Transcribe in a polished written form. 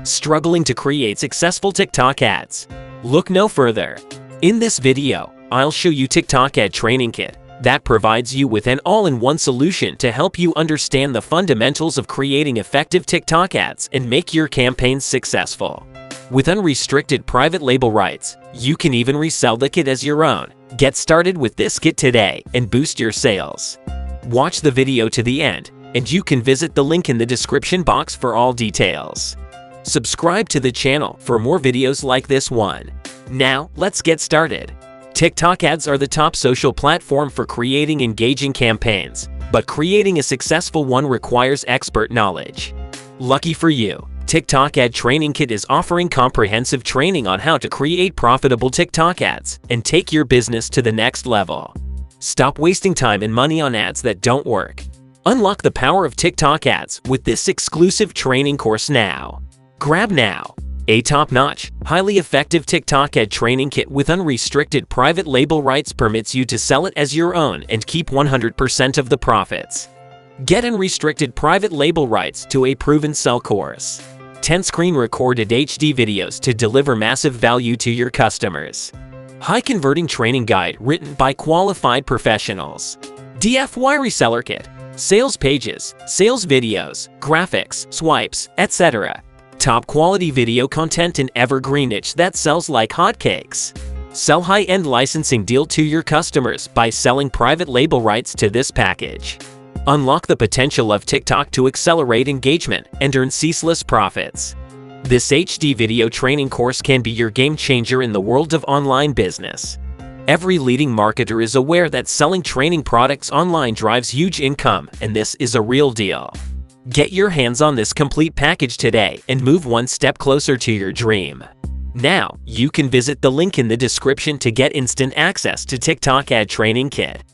Struggling to create successful TikTok ads? Look no further. In this video, I'll show you TikTok ad training kit that provides you with an all-in-one solution to help you understand the fundamentals of creating effective TikTok ads and make your campaigns successful. With unrestricted private label rights, you can even resell the kit as your own. Get started with this kit today and boost your sales. Watch the video to the end, and you can visit the link in the description box for all details. Subscribe to the channel for more videos like this one. Now, let's get started. TikTok ads are the top social platform for creating engaging campaigns, but creating a successful one requires expert knowledge. Lucky for you, TikTok Ad Training Kit is offering comprehensive training on how to create profitable TikTok ads and take your business to the next level. Stop wasting time and money on ads that don't work. Unlock the power of TikTok ads with this exclusive training course now. Grab now a top-notch, highly effective TikTok ad training kit with unrestricted private label rights permits you to sell it as your own and keep 100% of the profits. Get unrestricted private label rights to a proven sell course. 10 screen-recorded HD videos to deliver massive value to your customers. High-converting training guide written by qualified professionals. DIY Reseller Kit. Sales pages, sales videos, graphics, swipes, etc. Top quality video content in evergreen niche that sells like hotcakes. Sell high-end licensing deal to your customers by selling private label rights to this package. Unlock the potential of TikTok to accelerate engagement and earn ceaseless profits. This HD video training course can be your game changer in the world of online business. Every leading marketer is aware that selling training products online drives huge income, and this is a real deal. Get your hands on this complete package today and move one step closer to your dream. Now, you can visit the link in the description to get instant access to TikTok Ad Training Kit.